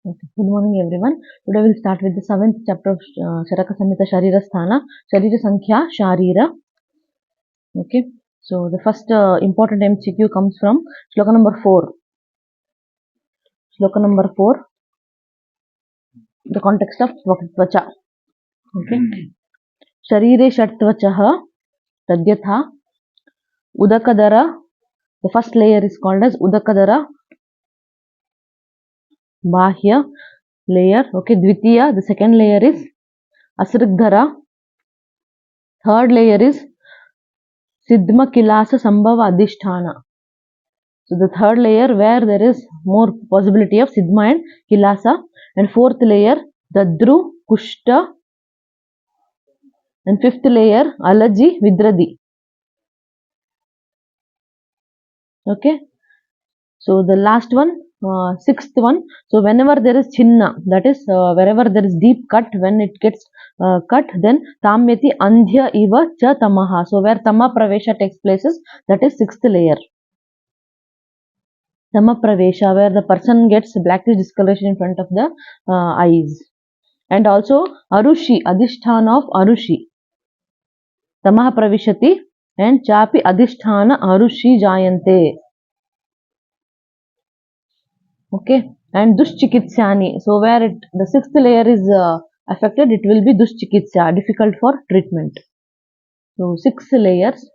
Okay. Good morning, everyone. Today we'll start with the 7th chapter of Charaka Samhita Sharira Sthana, Sharira Sankhya, Sharira. Okay. So the first important MCQ comes from Shloka number 4. Shloka number 4, the context of Tvacha. Okay. Sharire Shatvachaha Tadyatha Udakadara. The first layer is called as Udakadara Bahya layer. Okay. Dvitiya, the second layer is Asrigdhara. Third layer is Siddhma Kilasa Sambhava Adhisthana. So the third layer where there is more possibility of Siddhma and Kilasa. And fourth layer Dadru, Kushta. And fifth layer Alaji, Vidradi. Okay. So the last one, sixth one. So whenever there is Chinna, that is wherever there is deep cut, when it gets cut, then Tamyati Andhya Iva Cha Tamaha. So where Tama Pravesha takes places, that is sixth layer. Tama Pravesha, where the person gets blackish discoloration in front of the eyes. And also Arushi, Adhisthana of Arushi. Tamaha Pravishati and Chapi Adhisthana Arushi Jayante. Okay. And Dushchikitsyani. So where the sixth layer is affected, it will be Dushchikitsya, difficult for treatment. So 6 layers.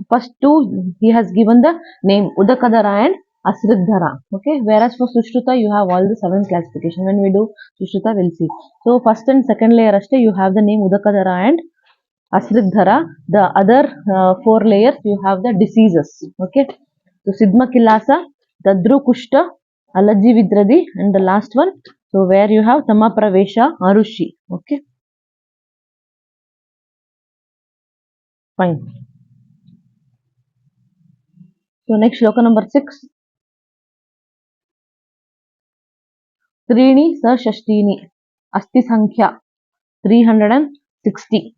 First two, he has given the name Udakadara and Asrigdhara. Okay. Whereas for Sushruta, you have all the 7 classification. When we do Sushruta, we'll see. So first and second layer, you have the name Udakadara and Asrigdhara. The other 4 layers, you have the diseases. Okay. So Siddhma Kilasa, Dadru Kushta, Alaji Vidradi, and the last one. So where you have Tama Pravesha, Arushi. Okay. Fine. So next shloka number 6. Trini Sa Shashtini. Asti Sankhya 360.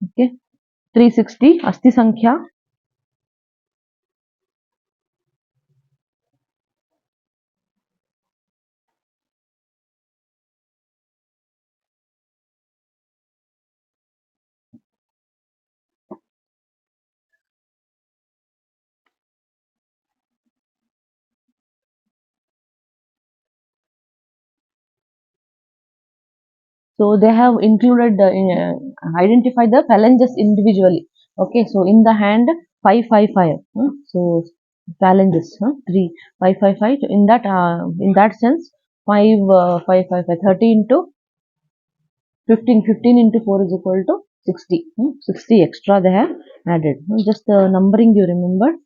Okay. 360 Asti Sankhya. So they have included identify the phalanges individually. Okay, so in the hand 555. So phalanges 3 555. So in that sense 5 5 5 5 30 into 15 into 4 is equal to 60. 60 extra they have added. Just the numbering you remember.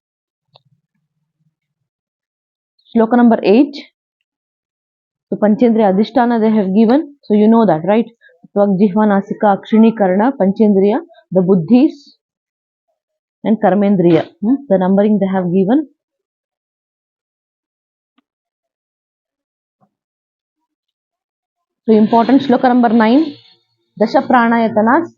Shloka number 8. So Panchendriya Adhisthana they have given. So you know that, right? Tvak, Jihva, Nasika, Akshini, Karna, Panchendriya, the Buddhis and Karmendriya. The numbering they have given. So important shloka number 9. Dasha Pranayatanas.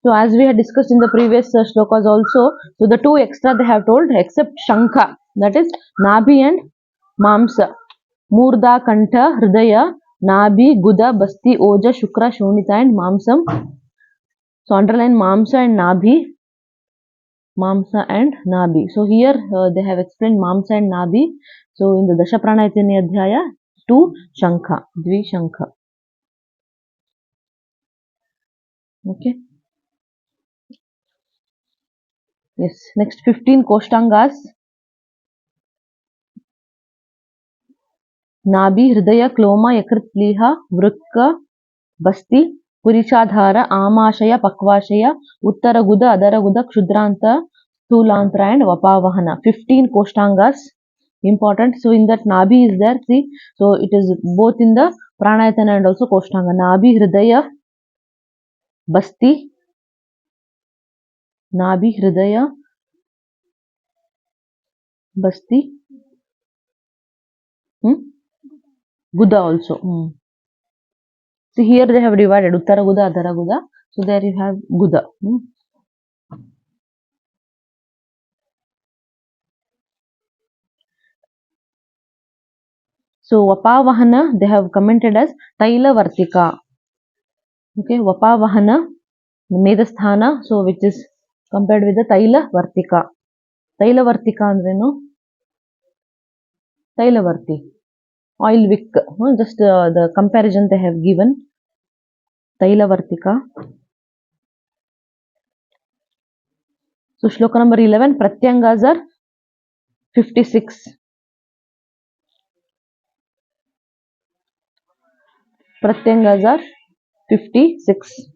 So as we had discussed in the previous shlokas also, so the 2 extra they have told except Shankha, that is Nabhi and Mamsa. Murda, Kantha, Hridaya, Nabhi, Guda, Basti, Oja, Shukra, Shonita and Mamsam. So underline Mamsa and Nabhi. Mamsa and Nabhi. So here they have explained Mamsa and Nabhi. So in the Dasha Pranayatani Adhyaya, 2 Shankha, Dvi Shankha. Okay. Yes. Next 15 Koshtangas. Nabhi, Hridaya, Kloma, Yakrit, Liha, Vrukka, Basti, Purishadhara, Amashaya, Pakvashaya, Uttara Guda, Adara Guda, Kshudrantha, Thulantra and Vapavahana. 15 Koshtangas. Important. So in that Nabhi is there. See. So it is both in the Pranayatana and also Koshtanga. Nabhi, Hridaya, Basti, Nabhi, Hridaya, Basti, Guda also. So here they have divided Uttara Guda, Adhara Guda. So there you have Guda. So Vapavahana they have commented as Tailavartika. Okay, Vapavahana Medasthana, so which is compared with the Tailavartika. Tailavartika andrenu Tailavarti oil wick, just the comparison they have given. Tailavartika. So shloka number 11, Pratyangas are 56. Pratyangas are 56.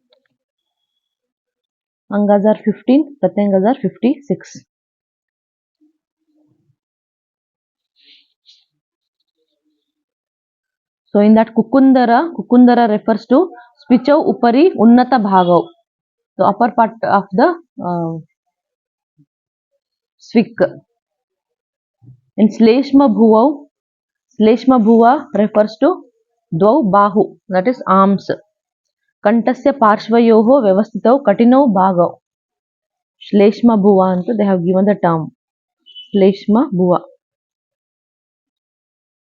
Angas are 15, Pratyangas are 56. So in that Kukundara refers to Spichau Upari Unnata Bhagav, the upper part of the Swik. In Sleshma Bhuva refers to Dvau Bahu, that is arms. Kantasya Parshvayoho Vyavastitau Katinau Bhagav. Shleshma Bhuva antu they have given the term. Shleshma Bhuva.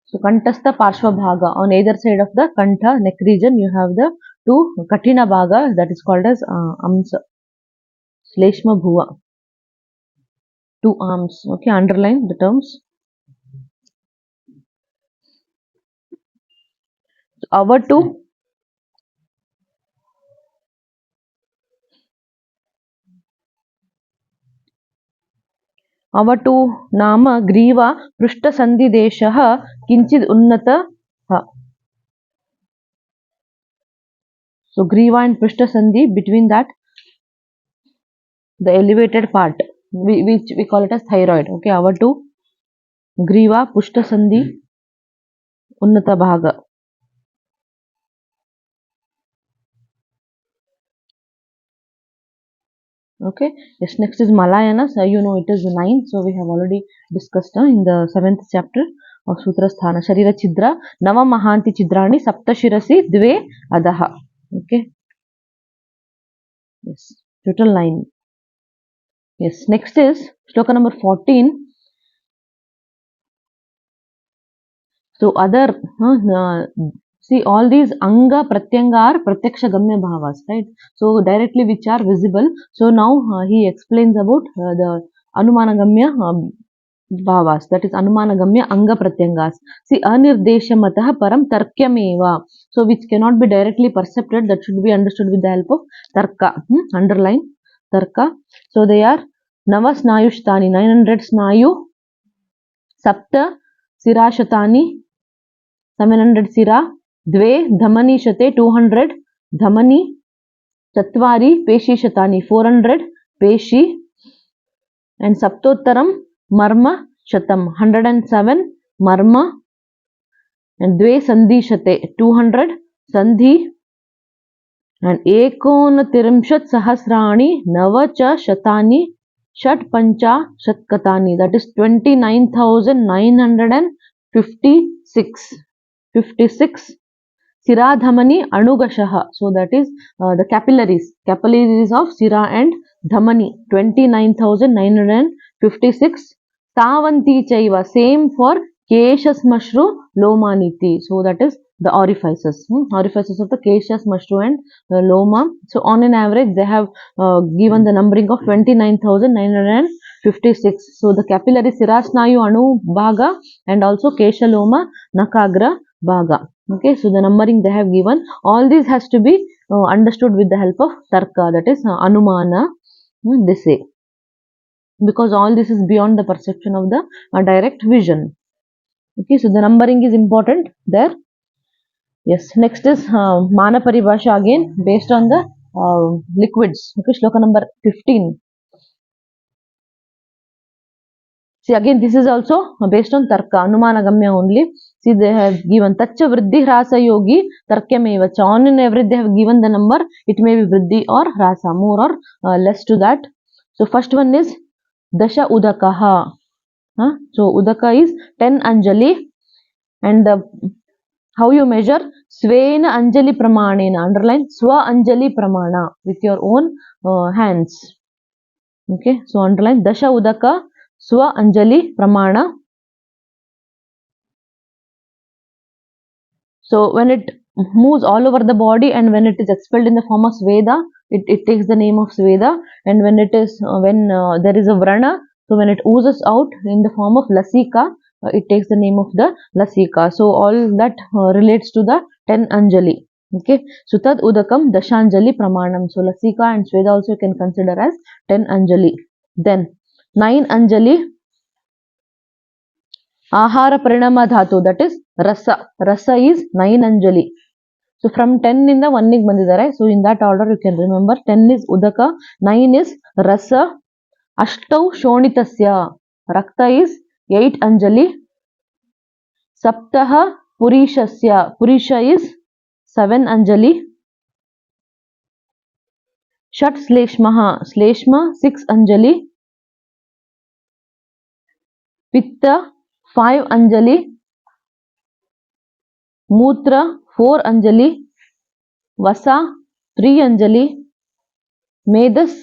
So Kantastha Parshva Bhaga, on either side of the Kantha neck region you have the two Katina Bhaga, that is called as arms. Shleshma Bhuva. Two arms. Okay, underline the terms. Avatu नाम ग्रीवा पृष्ठसन्धिदेशः किञ्चित् उन्नतः. So Griva and Prishthasandhi, between that the elevated part, which we call it as thyroid. Okay, Avatu Griva Prishthasandhi Unnata Bhaga. Okay, yes, next is Malayana. So you know it is 9, so we have already discussed in the 7th chapter of Sutrasthana. Sharira Chidra Nava Mahanti Chidrani Sapta Shirasi Dve Adaha. Okay, yes, total 9. Yes, next is shloka number 14. So other, see all these Anga Pratyanga are Pratyaksha Gamya Bhavas, right? So directly which are visible. So now he explains about the Anumana Gamya Bhavas, that is Anumana Gamya Anga Pratyangas. See Anirdeshamatah Param Tarkyameva. So which cannot be directly percepted, that should be understood with the help of Tarka. Underline Tarka. So they are Nava Snayushtani, 900 Snayu, Sapta Sirashatani, 700 Sira, Dve Dhamani Shate, 200 Dhamani, Chatvari Peshi Shatani, 400 Peshi, and Saptottaram Marma Shatam, 107 Marma, and Dve Sandhi Shate, 200 Sandhi, and Ekona Tirimshat Sahasrani Navacha Shatani Shat Pancha Shatkatani, that is 29,956. 56 Siradhamani Anugashaha, so that is the capillaries of Sira and Dhamani, 29,956. Tavanti Chaiva, same for Keshas Mashru Lomaniti, so that is the orifices, orifices of the Keshas Mashru and Loma. So on an average they have given the numbering of 29,956. So the capillary Sirasnayu Anu Bhaga and also Kesha Loma Nakagra Bhaga. Okay, so the numbering they have given, all these has to be understood with the help of Tarka, that is Anumana, they say, because all this is beyond the perception of the direct vision. Okay, so the numbering is important there. Yes, next is Mana Paribhasha, again based on the liquids. Okay, shloka number 15. See, again this is also based on Tarka, Anumana Gamya only. See, they have given Tacha Vriddhi Rasa Yogi Tarkyameva. On and average they have given the number, it may be Vriddhi or Rasa, more or less to that. So first one is Dasha Udakaha. So Udaka is 10 Anjali, and how you measure? Svena Anjali Pramanena, underline Swa Anjali Pramana, with your own hands. Okay, so underline Dasha Udaka Swa Anjali Pramana. So when it moves all over the body and when it is expelled in the form of Sveda, it takes the name of Sveda. And when it is when there is a Vrana, so when it oozes out in the form of Lasika, it takes the name of the Lasika. So all that relates to the 10 Anjali. Okay, so tad udakam dashanjali pramanam. So Lasika and Sveda also you can consider as 10 Anjali. Then 9 Anjali Ahara Parinama Dhatu, that is Rasa. Rasa is 9 Anjali. So from 10 in the 1 nig bandidare. So in that order you can remember 10 is Udaka, 9 is Rasa, Ashtau Shonitasya, Rakta is 8 Anjali, Saptaha Purishasya, Purisha is 7 Anjali, Shat Sleshmaha, Sleshma 6 Anjali, Pitta 5 Anjali, Mutra 4 Anjali, Vasa 3 Anjali, Medas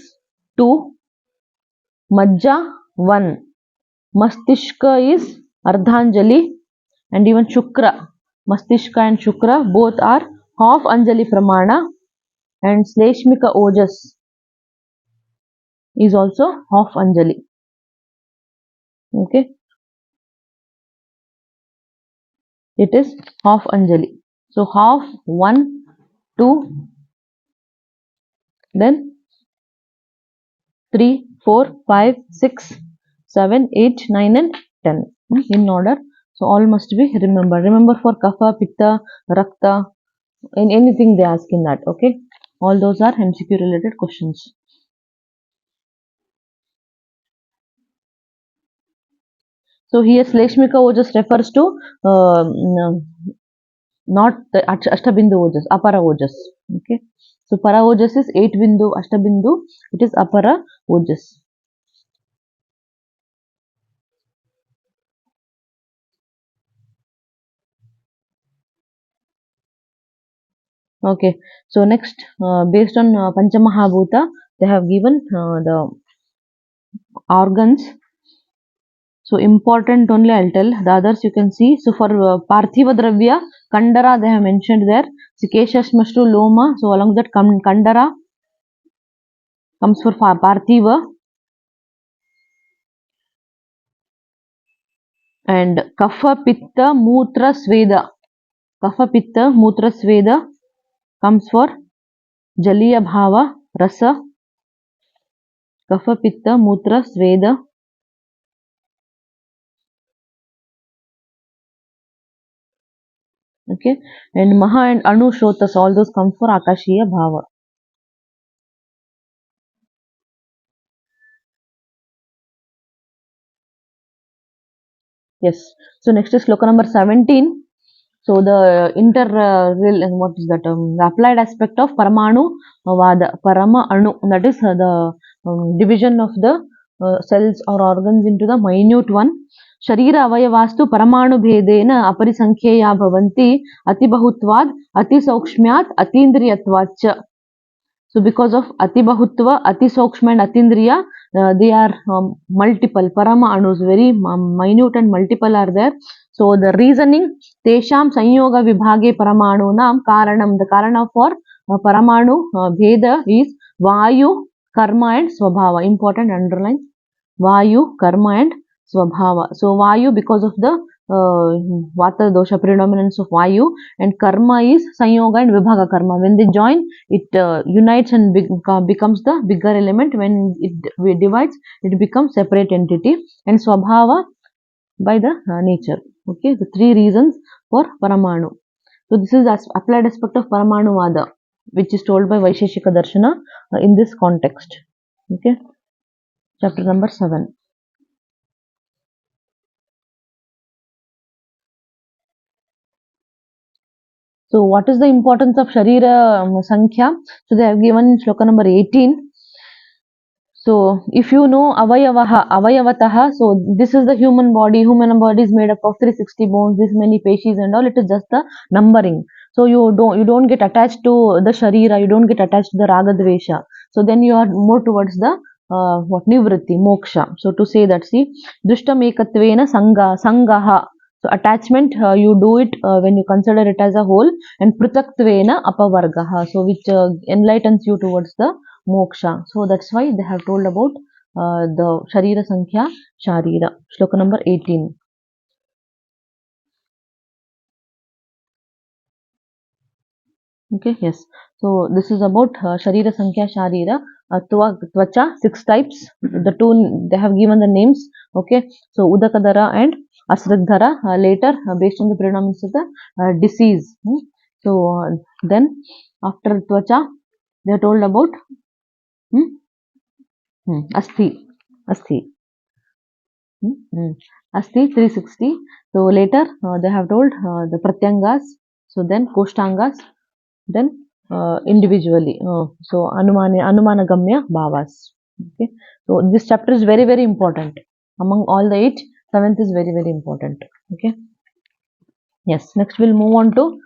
2, Majja 1, Mastishka is Ardhanjali, and even Shukra, Mastishka and Shukra both are half Anjali Pramana, and Sleshmika Ojas is also half Anjali. Okay, it is half Anjali. So half, 1, 2, then 3, 4, 5, 6, 7, 8, 9 and 10 in order. So all must be remembered. Remember for Kapha, Pitta, Rakta, in anything they ask in that. Okay, all those are MCQ related questions. So here Sleshmika Ojas refers to not the Ashtabindu Ojas, Apara Ojas. Okay, so Para Ojas is 8 Bindu, Ashtabindu, it is Apara Ojas. Okay, so next, based on Panchamahabhuta, they have given the organs. So important only I'll tell, the others you can see. So for Parthiva Dravya, Kandara they have mentioned there. Sikesha Shmashtu Loma, so along that Kandara comes for Parthiva. And Kapha Pitta Mutra Sveda. Kapha Pitta Mutra Sveda comes for Jaliya Bhava Rasa. Kapha Pitta Mutra Sveda. Okay, and Maha and Anu Shrotas, all those come for Akashiya Bhava. Yes. So next is sloka number 17. So the what is that? The applied aspect of Paramanu Vada, Parama Anu, that is the division of the cells or organs into the minute one. Sharira avayavastu paramanu bhedena aparisankheya bhavanti atibahutvad atisauksmyat atindriyatvacha. So because of atibahutva, atisauksma and atindriya, they are multiple. Parama anus, very minute and multiple are there. So the reasoning, tesham sanyoga vibhage paramanunam karanam, the karana for paramanu bheda is vayu, karma and swabhava. Important underline, vayu, karma and swabhava. So vayu because of the vata dosha, predominance of vayu, and karma is sanyoga and vibhaga karma. When they join, it unites and becomes the bigger element. When it divides, it becomes separate entity. And swabhava by the nature. Okay, the three reasons for paramanu. So this is the applied aspect of paramanu vada, which is told by Vaisheshika Darshana in this context. Okay, chapter number 7. So what is the importance of Sharira Sankhya? So they have given in sloka number 18. So if you know Avayavataha, so this is the human body. Human body is made up of 360 bones, this many peshis and all. It is just the numbering. So you don't get attached to the Sharira, you don't get attached to the Raga Dvesha. So then you are more towards the Nivritti, Moksha. So to say that, see, Dushtam Ekatvena Sangaha. So attachment, you do it when you consider it as a whole, and pritaktveena apavargaha, so which enlightens you towards the moksha. So that's why they have told about the Sharira Sankhya Sharira. Shloka number 18. Okay, yes. So this is about Sharira Sankhya Sharira. Tvacha, 6 types. The two, they have given the names. Okay, so Udakadara and Asradhara. Later, based on the predominance of the disease. So then, after Tvacha, they are told about hmm, Asthi. Asthi. Hmm, hmm. Asthi 360. So later, they have told the Pratyangas. So then, Koshtangas. Then individually, so Anumanagamya Bhavas. Okay, so this chapter is very, very important. Among all the 8, seventh is very, very important. Okay, yes. Next, we'll move on to